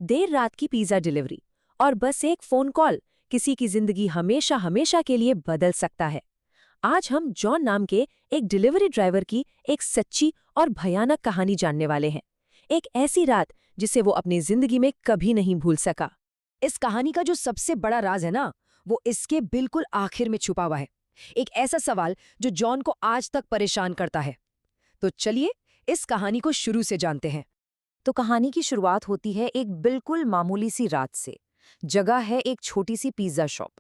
देर रात की pizza delivery और बस एक फोन कॉल किसी की जिंदगी हमेशा हमेशा के लिए बदल सकता है। आज हम जॉन नाम के एक डिलीवरी ड्राइवर की एक सच्ची और भयानक कहानी जानने वाले हैं। एक ऐसी रात जिसे वो अपनी जिंदगी में कभी नहीं भूल सका। इस कहानी का जो सबसे बड़ा राज है ना, वो इसके बिल्कुल आखिर में छुपा हुआ है। एक ऐसा सवाल जो जॉन को आज तक परेशान करता है। तो चलिए इस कहानी को शुरू से जानते हैं। तो कहानी की शुरुआत होती है एक बिल्कुल मामूली सी रात से। जगह है एक छोटी सी पिज्जा शॉप।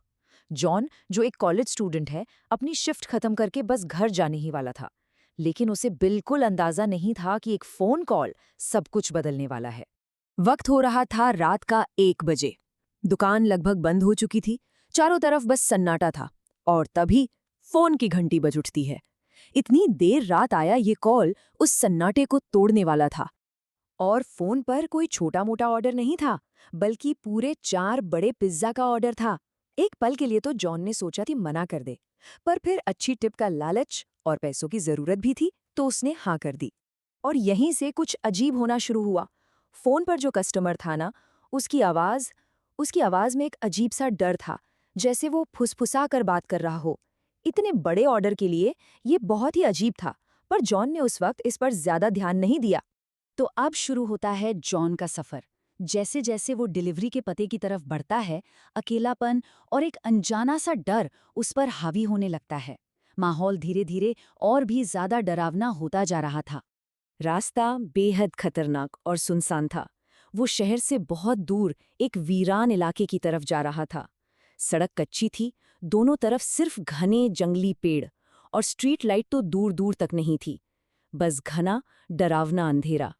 जॉन, जो एक कॉलेज स्टूडेंट है, अपनी शिफ्ट खत्म करके बस घर जाने ही वाला था। लेकिन उसे बिल्कुल अंदाजा नहीं था कि एक फोन कॉल सब कुछ बदलने वाला है। वक्त हो रहा था रात का 1 बजे। दुकान लगभग बंद हो चुकी थी, चारों तरफ बस सन्नाटा था। और तभी फोन की घंटी बज उठती है। इतनी देर रात आया ये कॉल उस सन्नाटे को तोड़ने वाला था। और फोन पर कोई छोटा मोटा ऑर्डर नहीं था, बल्कि पूरे 4 बड़े पिज्जा का ऑर्डर था। एक पल के लिए तो जॉन ने सोचा थी मना कर दे, पर फिर अच्छी टिप का लालच और पैसों की जरूरत भी थी, तो उसने हाँ कर दी। और यहीं से कुछ अजीब होना शुरू हुआ। फोन पर जो कस्टमर था ना, उसकी आवाज में एक अजीब सा डर था, जैसे वो फुसफुसा कर बात कर रहा हो। इतने बड़े ऑर्डर के लिए ये बहुत ही अजीब था, पर जॉन ने उस वक्त इस पर ज्यादा ध्यान नहीं दिया। तो अब शुरू होता है जॉन का सफर। जैसे जैसे वो डिलीवरी के पते की तरफ बढ़ता है, अकेलापन और एक अनजाना सा डर उस पर हावी होने लगता है। माहौल धीरे धीरे और भी ज्यादा डरावना होता जा रहा था। रास्ता बेहद खतरनाक और सुनसान था। वो शहर से बहुत दूर एक वीरान इलाके की तरफ जा रहा था। सड़क कच्ची थी, दोनों तरफ सिर्फ घने जंगली पेड़, और स्ट्रीट लाइट तो दूर दूर तक नहीं थी, बस घना डरावना अंधेरा।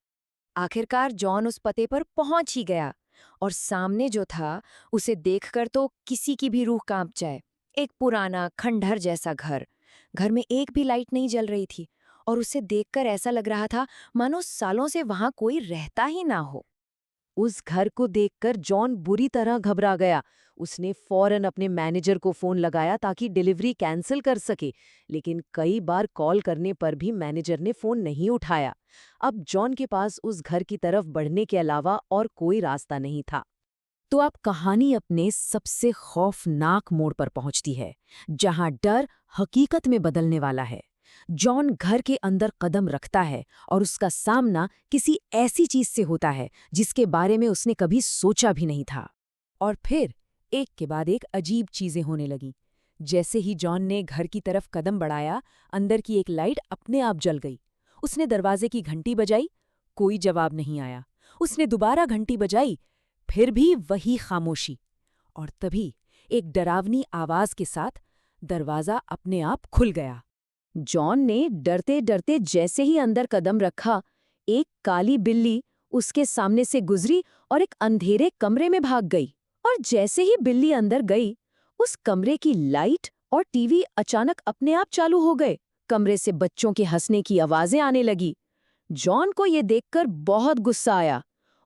आखिरकार जॉन उस पते पर पहुंच ही गया, और सामने जो था उसे देखकर तो किसी की भी रूह कांप जाए। एक पुराना खंडहर जैसा घर। घर में एक भी लाइट नहीं जल रही थी, और उसे देखकर ऐसा लग रहा था मानो सालों से वहां कोई रहता ही ना हो। उस घर को देखकर जॉन बुरी तरह घबरा गया। उसने फौरन अपने मैनेजर को फोन लगाया ताकि डिलीवरी कैंसिल कर सके, लेकिन कई बार कॉल करने पर भी मैनेजर ने फोन नहीं उठाया। अब जॉन के पास उस घर की तरफ बढ़ने के अलावा और कोई रास्ता नहीं था। तो अब कहानी अपने सबसे खौफनाक मोड़ पर पहुंचती है, जहां डर हकीकत में बदलने वाला है। जॉन घर के अंदर कदम रखता है और उसका सामना किसी ऐसी चीज से होता है जिसके बारे में उसने कभी सोचा भी नहीं था। और फिर एक के बाद एक अजीब चीजें होने लगीं। जैसे ही जॉन ने घर की तरफ कदम बढ़ाया, अंदर की एक लाइट अपने आप जल गई। उसने दरवाजे की घंटी बजाई, कोई जवाब नहीं आया। उसने दोबारा घंटी बजाई, फिर भी वही खामोशी। और तभी एक डरावनी आवाज के साथ दरवाजा अपने आप खुल गया। जॉन ने डरते डरते जैसे ही अंदर कदम रखा, एक काली बिल्ली उसके सामने से गुजरी और एक अंधेरे कमरे में भाग गई। और जैसे ही बिल्ली अंदर गई, उस कमरे की लाइट और टीवी अचानक अपने आप चालू हो गए। कमरे से बच्चों के हंसने की आवाजें आने लगी। जॉन को ये देखकर बहुत गुस्सा आया।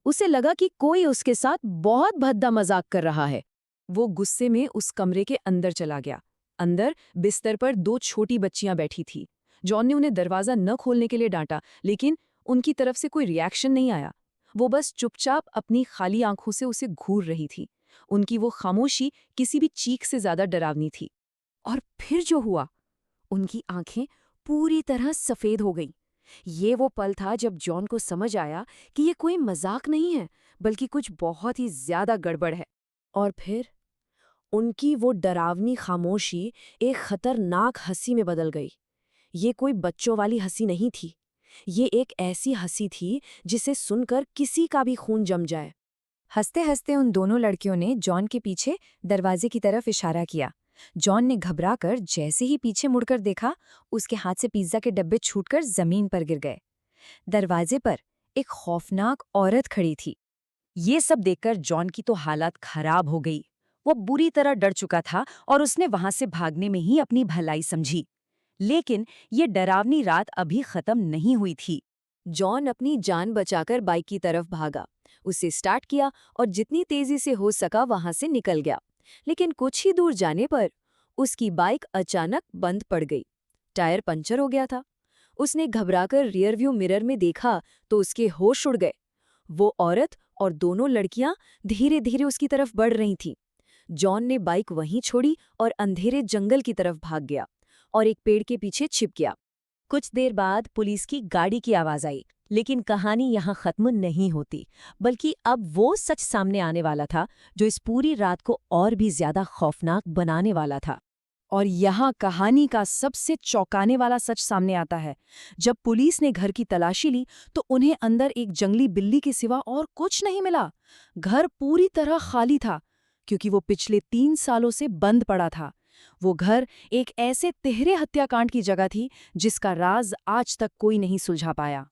उसे लगा कि कोई उसके साथ बहुत भद्दा मजाक कर रहा है। वो गुस्से में उस कमरे के अंदर चला गया। अंदर बिस्तर पर 2 छोटी बच्चियां बैठी थी। जॉन ने उन्हें दरवाजा न खोलने के लिए डांटा, लेकिन उनकी तरफ से कोई रिएक्शन नहीं आया। वो बस चुपचाप अपनी खाली आंखों से उसे घूर रही थी। उनकी वो खामोशी किसी भी चीख से ज्यादा डरावनी थी। और फिर जो हुआ, उनकी आंखें पूरी तरह सफेद हो गईं। ये वो पल था जब जॉन को समझ आया कि ये कोई मजाक नहीं है, बल्कि कुछ बहुत ही ज्यादा गड़बड़ है। और फिर उनकी वो डरावनी खामोशी एक खतरनाक हंसी में बदल गई। ये कोई बच्चों वाली हंसी नहीं थी। ये एक ऐसी हंसी थी जिसे सुनकर किसी का भी खून जम जाए। हंसते हंसते उन दोनों लड़कियों ने जॉन के पीछे दरवाजे की तरफ इशारा किया। जॉन ने घबराकर जैसे ही पीछे मुड़कर देखा, उसके हाथ से पिज्जा के डब्बे छूटकर जमीन पर गिर गए। दरवाजे पर एक खौफनाक औरत खड़ी थी। ये सब देखकर जॉन की तो हालत खराब हो गई। वो बुरी तरह डर चुका था और उसने वहां से भागने में ही अपनी भलाई समझी। लेकिन ये डरावनी रात अभी खत्म नहीं हुई थी। जॉन अपनी जान बचाकर बाइक की तरफ भागा। उसे स्टार्ट किया और जितनी तेजी से हो सका वहां से निकल गया। लेकिन कुछ ही दूर जाने पर उसकी बाइक अचानक बंद पड़ गई। टायर पंचर हो गया था। उसने घबराकर रियरव्यू मिरर में देखा तो उसके होश उड़ गए। वो औरत और दोनों लड़कियां धीरे धीरे उसकी तरफ बढ़ रही थीं। जॉन ने बाइक वहीं छोड़ी और अंधेरे जंगल की तरफ भाग गया और एक पेड़ के पीछे छिप गया। कुछ देर बाद पुलिस की गाड़ी की आवाज आई, लेकिन कहानी यहाँ खत्म नहीं होती, बल्कि अब वो सच सामने आने वाला था जो इस पूरी रात को और भी ज्यादा खौफनाक बनाने वाला था। और यहाँ कहानी का सबसे चौंकाने वाला सच सामने आता है। जब पुलिस ने घर की तलाशी ली तो उन्हें अंदर एक जंगली बिल्ली के सिवा और कुछ नहीं मिला। घर पूरी तरह खाली था, क्योंकि वो पिछले 3 सालों से बंद पड़ा था। वो घर एक ऐसे तिहरे हत्याकांड की जगह थी जिसका राज आज तक कोई नहीं सुलझा पाया।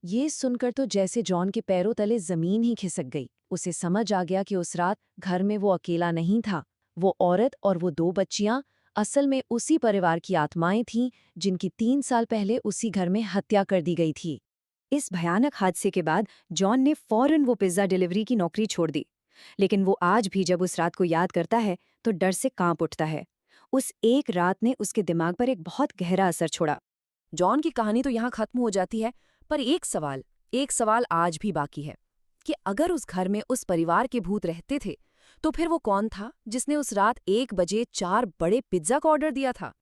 ये सुनकर तो जैसे जॉन के पैरों तले जमीन ही खिसक गई। उसे समझ आ गया कि उस रात घर में वो अकेला नहीं था। वो औरत और वो 2 बच्चियां असल में उसी परिवार की आत्माएं थीं जिनकी 3 साल पहले उसी घर में हत्या कर दी गई थी। इस भयानक हादसे के बाद जॉन ने फौरन वो पिज्जा डिलीवरी की नौकरी छोड़ दी। लेकिन वो आज भी जब उस रात को याद करता है तो डर से कांप उठता है। उस एक रात ने उसके दिमाग पर एक बहुत गहरा असर छोड़ा। जॉन की कहानी तो यहाँ खत्म हो जाती है, पर एक सवाल आज भी बाकी है कि अगर उस घर में उस परिवार के भूत रहते थे, तो फिर वो कौन था जिसने उस रात 1 बजे 4 बड़े पिज्जा का ऑर्डर दिया था?